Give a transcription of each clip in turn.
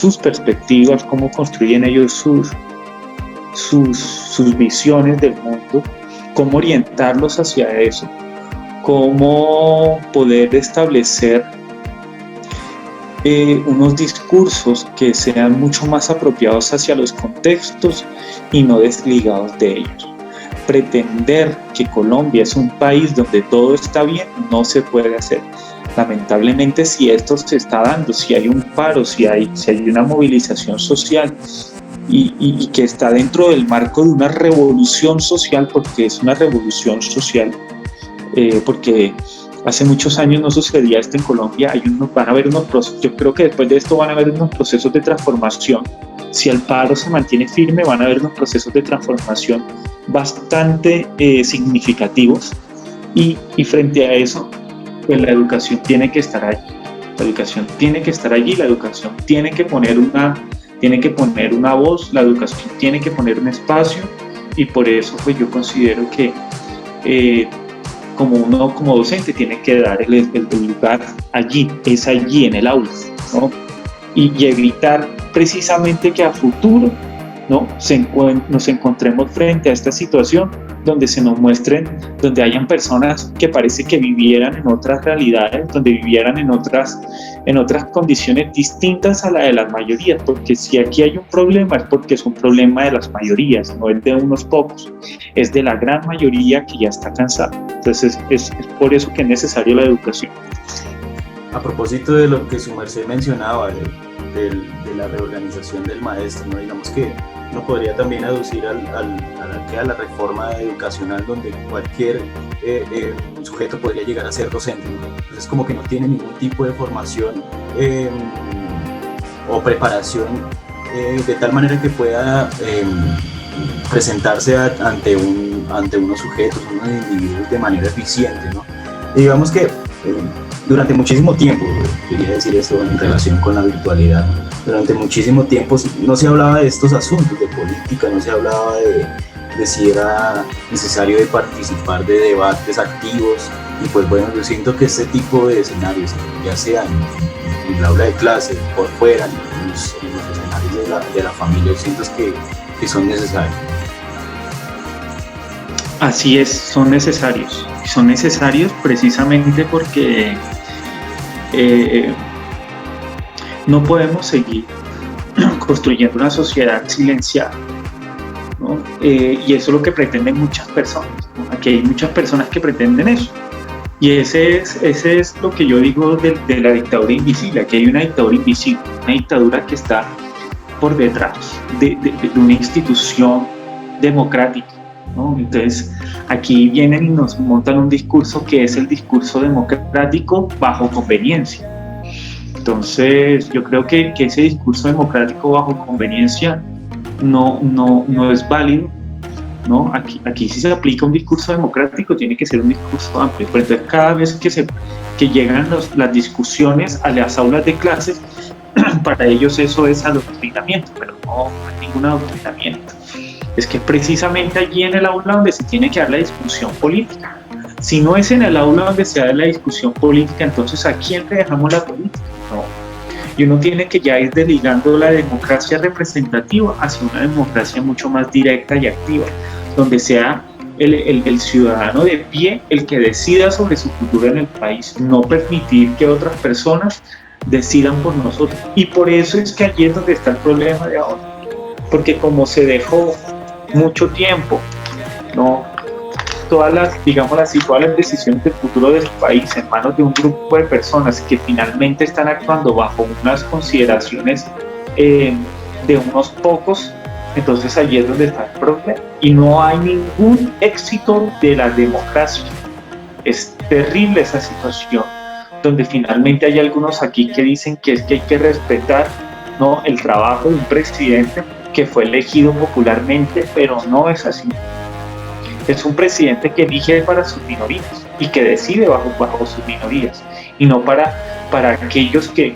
sus perspectivas, cómo construyen ellos sus visiones del mundo, cómo orientarlos hacia eso, cómo poder establecer unos discursos que sean mucho más apropiados hacia los contextos y no desligados de ellos. Pretender que Colombia es un país donde todo está bien no se puede hacer. Lamentablemente, si esto se está dando, si hay un paro, si hay una movilización social y que está dentro del marco de una revolución social, porque es una revolución social, porque hace muchos años no sucedía esto en Colombia. Van a haber unos procesos, yo creo que después de esto van a haber unos procesos de transformación. Si el paro se mantiene firme, van a haber unos procesos de transformación bastante significativos y frente a eso, pues la educación tiene que estar allí. La educación tiene que estar allí, la educación tiene que poner una voz, la educación tiene que poner un espacio, y por eso pues yo considero que como docente tiene que dar el lugar allí, es allí en el aula, ¿no? Y evitar precisamente que a futuro, ¿no?, nos encontremos frente a esta situación donde se nos muestren, donde hayan personas que parece que vivieran en otras realidades, donde vivieran en otras condiciones distintas a la de las mayorías, porque si aquí hay un problema es porque es un problema de las mayorías, no es de unos pocos, es de la gran mayoría que ya está cansada. Entonces es por eso que es necesaria la educación. A propósito de lo que su merced mencionaba, de la reorganización del maestro, ¿no? Digamos que uno podría también aducir a la reforma educacional, donde cualquier sujeto podría llegar a ser docente, ¿no? Entonces como que no tiene ningún tipo de formación o preparación de tal manera que pueda presentarse ante unos sujetos, unos individuos de manera eficiente, ¿no? Y digamos que durante muchísimo tiempo, quería decir esto en relación con la virtualidad, durante muchísimo tiempo no se hablaba de estos asuntos de política, no se hablaba de si era necesario de participar de debates activos, y pues bueno, yo siento que este tipo de escenarios, ya sea en el aula de clase, por fuera, en los escenarios de la familia, siento que son necesarios. Así es, son necesarios precisamente porque no podemos seguir construyendo una sociedad silenciada, ¿no? Y eso es lo que pretenden muchas personas, ¿no? Aquí hay muchas personas que pretenden eso, y ese es lo que yo digo de la dictadura invisible. Aquí hay una dictadura invisible, una dictadura que está por detrás de una institución democrática, ¿no? Entonces aquí vienen y nos montan un discurso que es el discurso democrático bajo conveniencia. Entonces yo creo que ese discurso democrático bajo conveniencia no es válido, ¿no? Aquí si se aplica un discurso democrático tiene que ser un discurso amplio, pero entonces cada vez que llegan las discusiones a las aulas de clases, para ellos eso es adoctrinamiento, pero no es ningún adoctrinamiento. Es que precisamente allí en el aula donde se tiene que dar la discusión política. Si no es en el aula donde se da la discusión política, entonces ¿a quién le dejamos la política? No. Y uno tiene que ya ir desligando la democracia representativa hacia una democracia mucho más directa y activa, donde sea el ciudadano de pie el que decida sobre su futuro en el país, no permitir que otras personas decidan por nosotros. Y por eso es que allí es donde está el problema de ahora, porque como se dejó mucho tiempo, ¿no?, todas las decisiones del futuro del país en manos de un grupo de personas que finalmente están actuando bajo unas consideraciones de unos pocos, entonces allí es donde está el problema. Y no hay ningún éxito de la democracia. Es terrible esa situación, donde finalmente hay algunos aquí que dicen que hay que respetar, ¿no?, el trabajo de un presidente que fue elegido popularmente, pero no es así. Es un presidente que elige para sus minorías y que decide bajo sus minorías, y no para aquellos que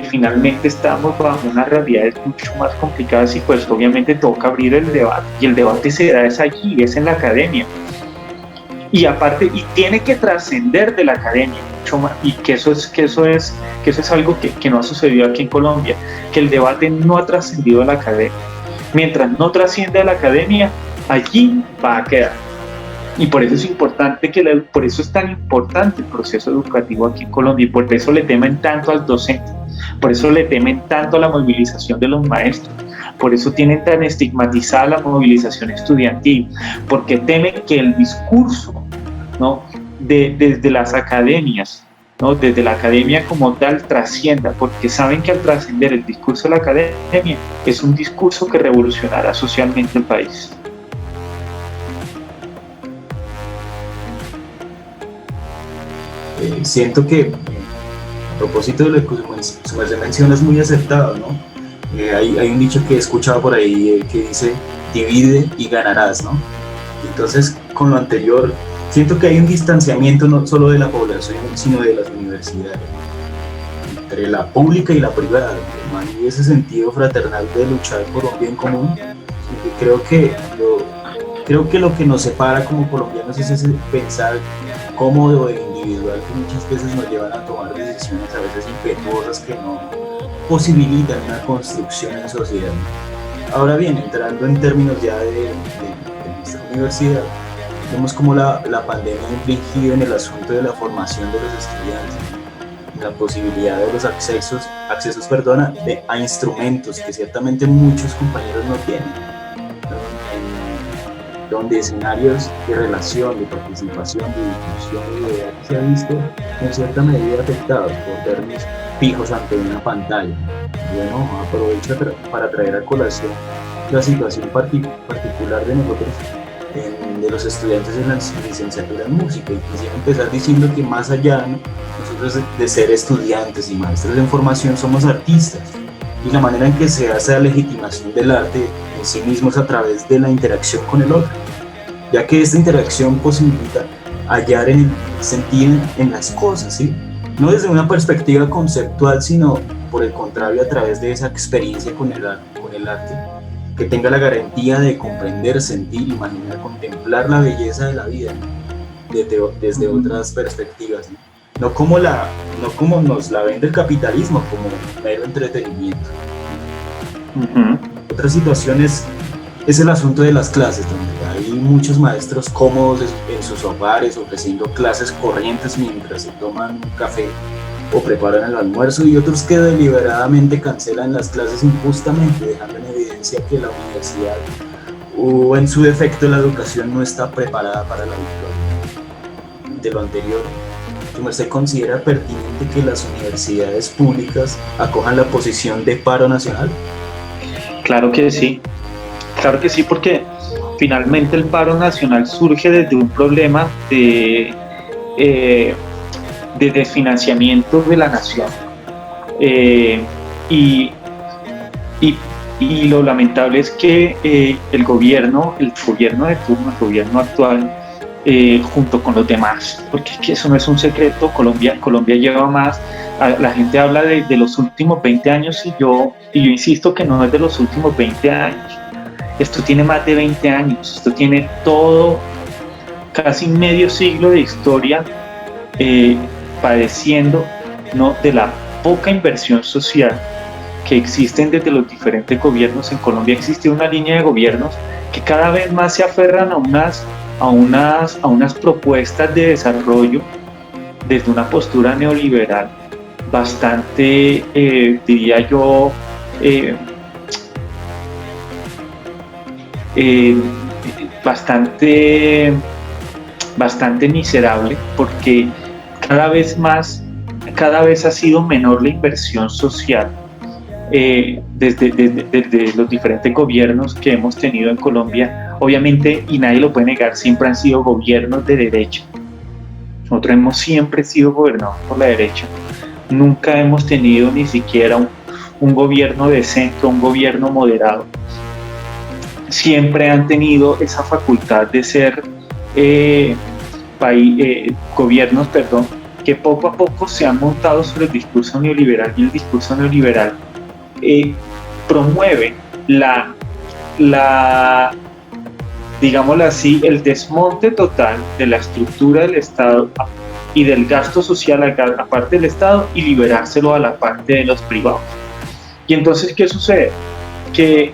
finalmente estamos bajo unas realidades mucho más complicadas, y pues obviamente toca abrir el debate, y el debate se da es allí, es en la academia. y aparte, y tiene que trascender de la academia, mucho más, y que eso es algo que no ha sucedido aquí en Colombia, que el debate no ha trascendido de la academia. Mientras no trasciende a la academia, allí va a quedar. Y por eso es importante por eso es tan importante el proceso educativo aquí en Colombia, y por eso le temen tanto al docente, por eso le temen tanto a la movilización de los maestros, por eso tienen tan estigmatizada la movilización estudiantil, porque temen que el discurso, ¿no?, desde las academias, ¿no?, desde la academia como tal, trascienda, porque saben que al trascender el discurso de la academia es un discurso que revolucionará socialmente el país. Siento que a propósito de lo que su merced menciona es muy acertado, ¿no? Hay un dicho que he escuchado por ahí que dice: divide y ganarás, ¿no? Entonces, con lo anterior, siento que hay un distanciamiento no solo de la población, sino de las universidades, entre la pública y la privada, y ese sentido fraternal de luchar por un bien común. Creo que lo que nos separa como colombianos es ese pensar cómodo e individual que muchas veces nos llevan a tomar decisiones a veces impetuosas que no posibilitan una construcción en sociedad. Ahora bien, entrando en términos ya de nuestra universidad, vemos cómo la pandemia ha influido en el asunto de la formación de los estudiantes, en la posibilidad de los accesos a instrumentos que ciertamente muchos compañeros no tienen, donde escenarios de relación, de participación, de discusión y de idea se ha visto en cierta medida afectados por vernos fijos ante una pantalla. Bueno, aprovecho para traer a colación la situación particular de nosotros, de los estudiantes en la licenciatura en música, y quisiera empezar diciendo que más allá, ¿no?, nosotros de ser estudiantes y maestros en formación somos artistas, y la manera en que se hace la legitimación del arte en sí mismo es a través de la interacción con el otro, ya que esta interacción posibilita hallar el sentido en las cosas, ¿sí?, no desde una perspectiva conceptual, sino por el contrario a través de esa experiencia con el arte, que tenga la garantía de comprender, sentir, imaginar, contemplar la belleza de la vida, ¿no?, desde otras perspectivas, ¿no? No como nos la vende el capitalismo, como mero entretenimiento. Otra situación es el asunto de las clases, donde hay muchos maestros cómodos en sus hogares ofreciendo clases corrientes mientras se toman un café o preparan el almuerzo, y otros que deliberadamente cancelan las clases injustamente, dejando en evidencia que la universidad, o en su defecto la educación, no está preparada para la virtualidad. De lo anterior, ¿su merced considera pertinente que las universidades públicas acojan la posición de paro nacional? Claro que sí, porque finalmente el paro nacional surge desde un problema de desfinanciamiento de la nación, y lo lamentable es que el gobierno de turno, el gobierno actual, junto con los demás, porque es que eso no es un secreto, Colombia lleva más, la gente habla de los últimos 20 años, y yo insisto que no es de los últimos 20 años, esto tiene más de 20 años, esto tiene todo, casi medio siglo de historia, padeciendo, ¿no?, de la poca inversión social que existen desde los diferentes gobiernos. En Colombia existe una línea de gobiernos que cada vez más se aferran a unas propuestas de desarrollo desde una postura neoliberal bastante, diría yo, bastante miserable, porque cada vez ha sido menor la inversión social desde los diferentes gobiernos que hemos tenido en Colombia. Obviamente, y nadie lo puede negar, siempre han sido gobiernos de derecha. Nosotros hemos siempre sido gobernados por la derecha. Nunca hemos tenido ni siquiera un gobierno de centro, un gobierno moderado. Siempre han tenido esa facultad de ser gobiernos, que poco a poco se han montado sobre el discurso neoliberal, y el discurso neoliberal promueve digámoslo así, el desmonte total de la estructura del Estado y del gasto social a parte del Estado y liberárselo a la parte de los privados. Y entonces, ¿qué sucede? Que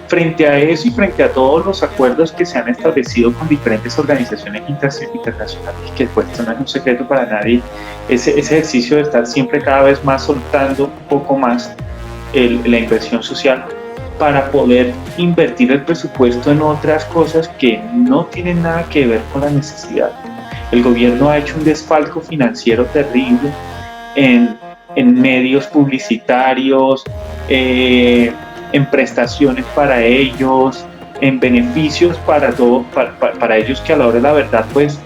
frente a eso y frente a todos los acuerdos que se han establecido con diferentes organizaciones internacionales, que pues esto no es un secreto para nadie, ese ejercicio de estar siempre cada vez más soltando un poco más la inversión social para poder invertir el presupuesto en otras cosas que no tienen nada que ver con la necesidad. El gobierno ha hecho un desfalco financiero terrible en medios publicitarios, en prestaciones para ellos, en beneficios para todo, para ellos, que a la hora de la verdad pues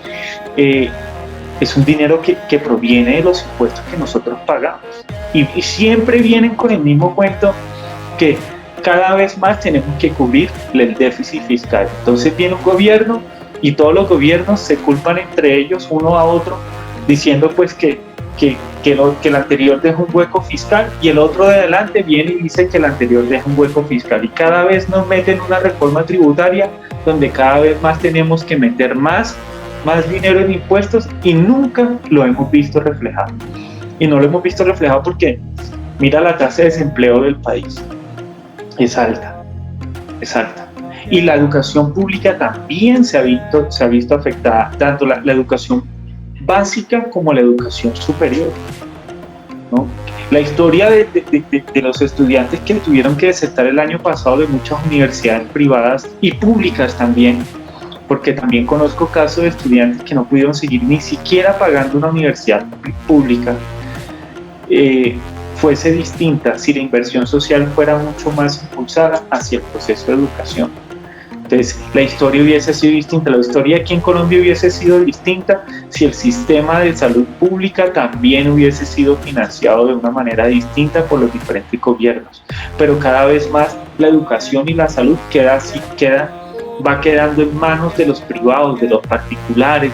es un dinero que proviene de los impuestos que nosotros pagamos. Y siempre vienen con el mismo cuento que cada vez más tenemos que cubrir el déficit fiscal. Entonces viene un gobierno y todos los gobiernos se culpan entre ellos uno a otro, diciendo pues que el anterior deja un hueco fiscal, y el otro de adelante viene y dice que el anterior deja un hueco fiscal, y cada vez nos meten una reforma tributaria donde cada vez más tenemos que meter más dinero en impuestos, y nunca lo hemos visto reflejado. Y no lo hemos visto reflejado porque mira la tasa de desempleo del país, es alta. Y la educación pública también se ha visto afectada, tanto la educación básica como la educación superior, ¿no? La historia de los estudiantes que tuvieron que desertar el año pasado de muchas universidades privadas y públicas también, porque también conozco casos de estudiantes que no pudieron seguir ni siquiera pagando una universidad pública, fuese distinta si la inversión social fuera mucho más impulsada hacia el proceso de educación. Entonces, la historia hubiese sido distinta, la historia aquí en Colombia hubiese sido distinta si el sistema de salud pública también hubiese sido financiado de una manera distinta por los diferentes gobiernos. Pero cada vez más la educación y la salud va quedando en manos de los privados, de los particulares.